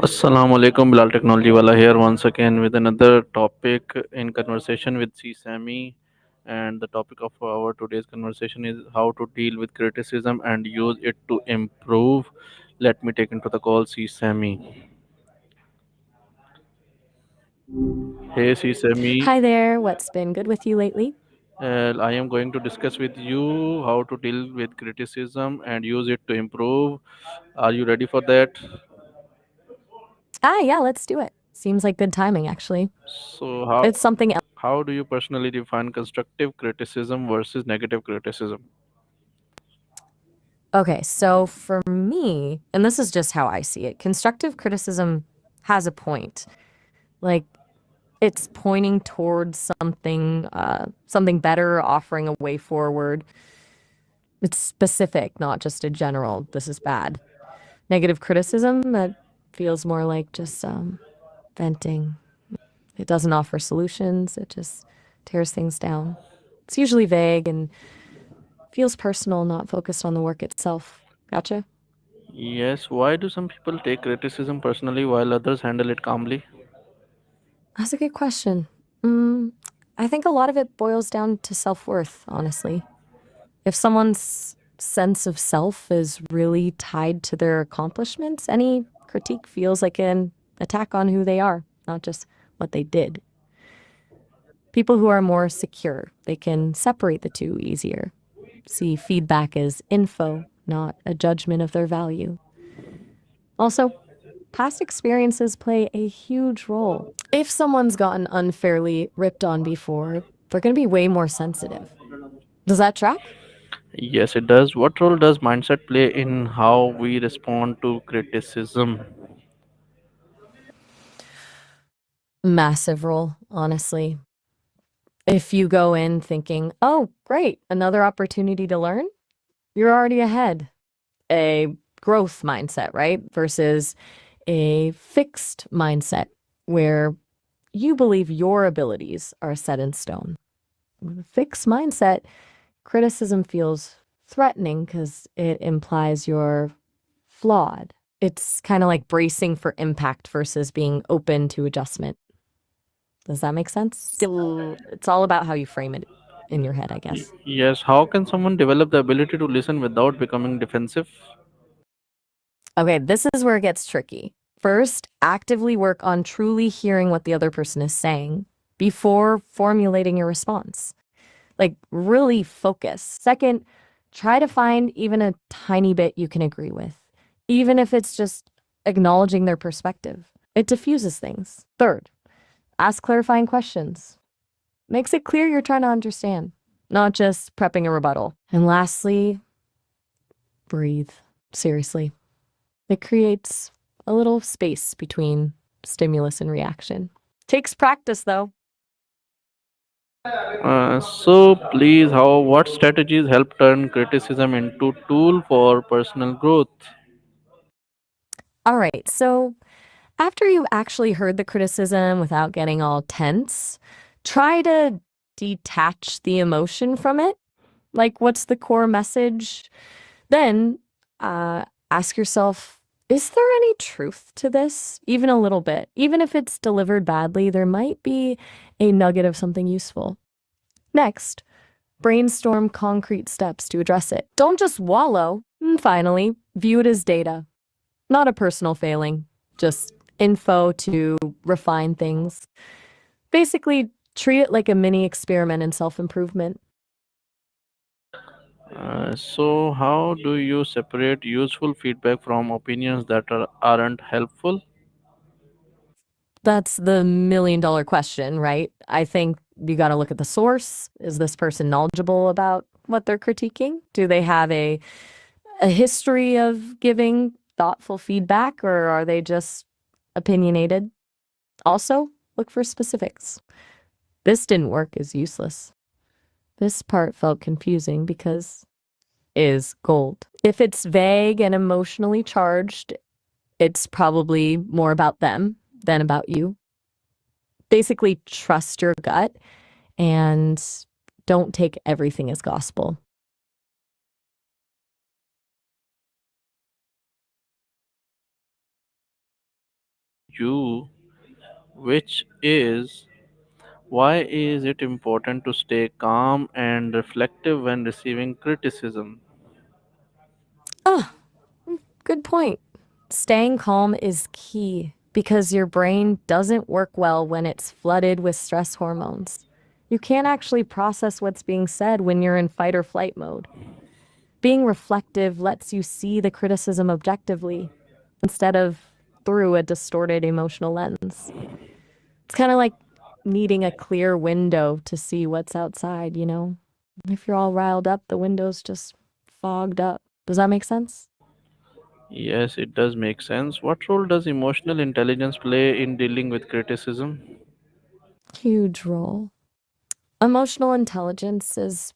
Assalamu alaikum, Bilal Technology Wala here once again with another topic in conversation with SESAME. And the topic of our today's conversation is how to deal with criticism and use it to improve. Let me take into the call SESAME. Hey SESAME, Hi there, what's been good with you lately? I am going to discuss with you how to deal with criticism and use it to improve. Are you ready for that? Yeah, let's do it. Seems like good timing, actually. So, how It's something else. how do you personally define constructive criticism versus negative criticism? Okay, so for me, and this is just how I see it, constructive criticism has a point. Like, it's pointing towards something better, offering a way forward. It's specific, not just a general, this is bad. Negative criticism, that feels more like just venting. It doesn't offer solutions, it just tears things down. It's usually vague and feels personal, not focused on the work itself. Gotcha? Yes, why do some people take criticism personally while others handle it calmly? That's a good question. Mm, I think a lot of it boils down to self worth, honestly. If someone's sense of self is really tied to their accomplishments, any critique feels like an attack on who they are, not just what they did. People who are more secure, they can separate the two easier, see feedback as info, not a judgment of their value. Also, past experiences play a huge role. If someone's gotten unfairly ripped on before, they're going to be way more sensitive. Does that track? Yes, it does. What role does mindset play in how we respond to criticism? Massive role, honestly. If you go in thinking, oh, great, another opportunity to learn, you're already ahead. A growth mindset, right? Versus a fixed mindset where you believe your abilities are set in stone. With a fixed mindset, criticism feels threatening because it implies you're flawed. It's kind of like bracing for impact versus being open to adjustment. Does that make sense? Still, it's all about how you frame it in your head, I guess. Yes, how can someone develop the ability to listen without becoming defensive? Okay, this is where it gets tricky. First, actively work on truly hearing what the other person is saying before formulating your response. Like, really focus. Second, try to find even a tiny bit you can agree with, even if it's just acknowledging their perspective. It diffuses things. Third, ask clarifying questions. Makes it clear you're trying to understand, not just prepping a rebuttal. And lastly, breathe. Seriously. It creates a little space between stimulus and reaction. Takes practice, though. So please, how what strategies help turn criticism into tool for personal growth? All right, so after you actually heard the criticism without getting all tense, try to detach the emotion from it. Like, what's the core message? Then ask yourself, is there any truth to this? Even a little bit. Even if it's delivered badly, there might be a nugget of something useful. Next, brainstorm concrete steps to address it. Don't just wallow. And finally, view it as data, not a personal failing, just info to refine things. Basically, treat it like a mini experiment in self improvement. So how do you separate useful feedback from opinions that aren't helpful? That's the $1 million question, right? I think you got to look at the source. Is this person knowledgeable about what they're critiquing? Do they have a history of giving thoughtful feedback, or are they just opinionated? Also, look for specifics. This didn't work is useless. This part felt confusing because is gold. If it's vague and emotionally charged, it's probably more about them than about you. Basically, trust your gut and don't take everything as gospel. you, which is why is it important to stay calm and reflective when receiving criticism? Oh, good point. Staying calm is key because your brain doesn't work well when it's flooded with stress hormones. You can't actually process what's being said when you're in fight or flight mode. Being reflective lets you see the criticism objectively instead of through a distorted emotional lens. It's kind of like needing a clear window to see what's outside, you know? If you're all riled up, the window's just fogged up. Does that make sense? Yes, it does make sense. What role does emotional intelligence play in dealing with criticism? Huge role. Emotional intelligence is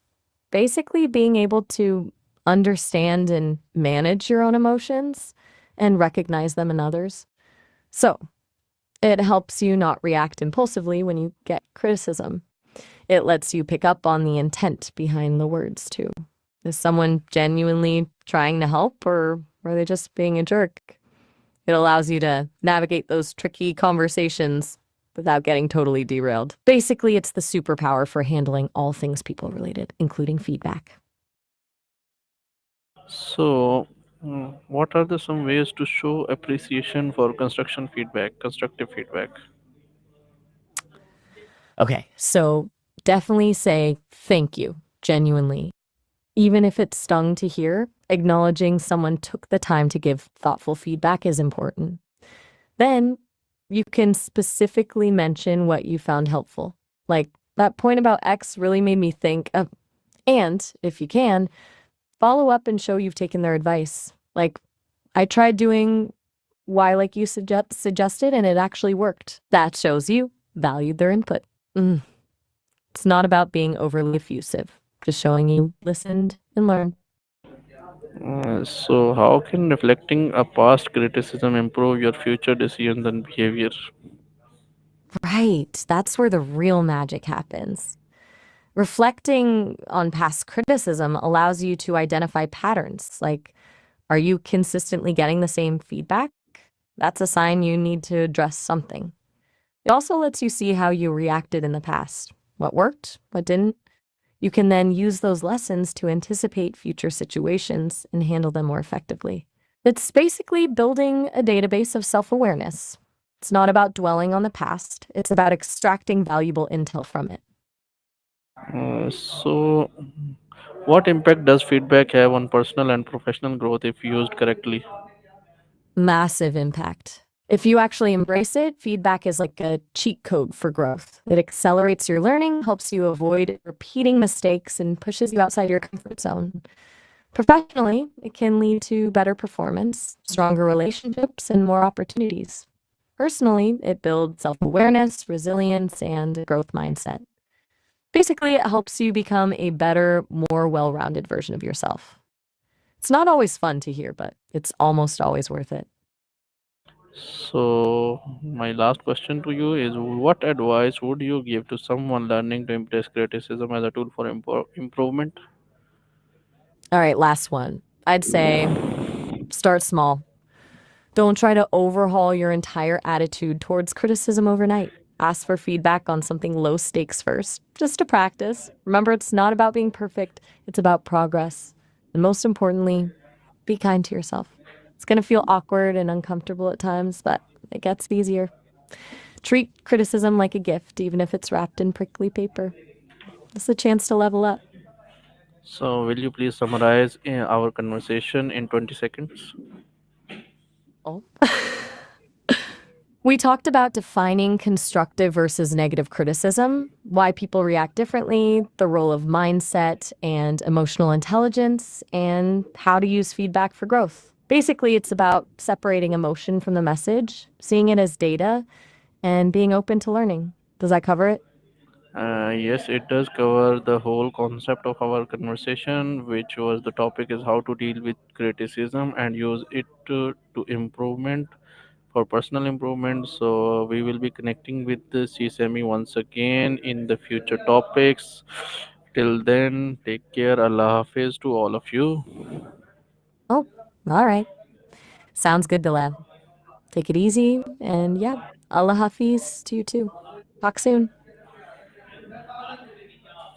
basically being able to understand and manage your own emotions and recognize them in others. So, it helps you not react impulsively when you get criticism. It lets you pick up on the intent behind the words, too. Is someone genuinely trying to help or are they just being a jerk? It allows you to navigate those tricky conversations without getting totally derailed. Basically, it's the superpower for handling all things people related, including feedback. So, what are the some ways to show appreciation for constructive feedback? Okay, so definitely say thank you, genuinely. Even if it stung to hear, acknowledging someone took the time to give thoughtful feedback is important. Then you can specifically mention what you found helpful. Like, that point about X really made me think of, and if you can, follow up and show you've taken their advice. Like, I tried doing Y like you suggested, and it actually worked. That shows you valued their input. Mm. It's not about being overly effusive, just showing you listened and learned. So, how can reflecting a past criticism improve your future decisions and behavior? Right. That's where the real magic happens. Reflecting on past criticism allows you to identify patterns. Like, are you consistently getting the same feedback? That's a sign you need to address something. It also lets you see how you reacted in the past. What worked? What didn't? You can then use those lessons to anticipate future situations and handle them more effectively. It's basically building a database of self awareness. It's not about dwelling on the past, it's about extracting valuable intel from it. So, what impact does feedback have on personal and professional growth if used correctly? Massive impact. If you actually embrace it, feedback is like a cheat code for growth. It accelerates your learning, helps you avoid repeating mistakes, and pushes you outside your comfort zone. Professionally, it can lead to better performance, stronger relationships, and more opportunities. Personally, it builds self awareness, resilience, and a growth mindset. Basically, it helps you become a better, more well rounded version of yourself. It's not always fun to hear, but it's almost always worth it. So, my last question to you is what advice would you give to someone learning to embrace criticism as a tool for improvement? All right, last one. I'd say start small. Don't try to overhaul your entire attitude towards criticism overnight. Ask for feedback on something low stakes first, just to practice. Remember, it's not about being perfect, it's about progress. And most importantly, be kind to yourself. It's going to feel awkward and uncomfortable at times, but it gets easier. Treat criticism like a gift, even if it's wrapped in prickly paper. It's a chance to level up. So, will you please summarize our conversation in 20 seconds? Oh. We talked about defining constructive versus negative criticism, why people react differently, the role of mindset and emotional intelligence, and how to use feedback for growth. Basically, it's about separating emotion from the message, seeing it as data, and being open to learning. Does that cover it? Yes, it does cover the whole concept of our conversation, which was the topic is how to deal with criticism and use it to improvement for personal improvement. So we will be connecting with the CSME once again in the future topics. Till then, take care. Allah Hafiz to all of you. Oh, all right. Sounds good, Bilal. Take it easy. And yeah, Allah Hafiz to you too. Talk soon.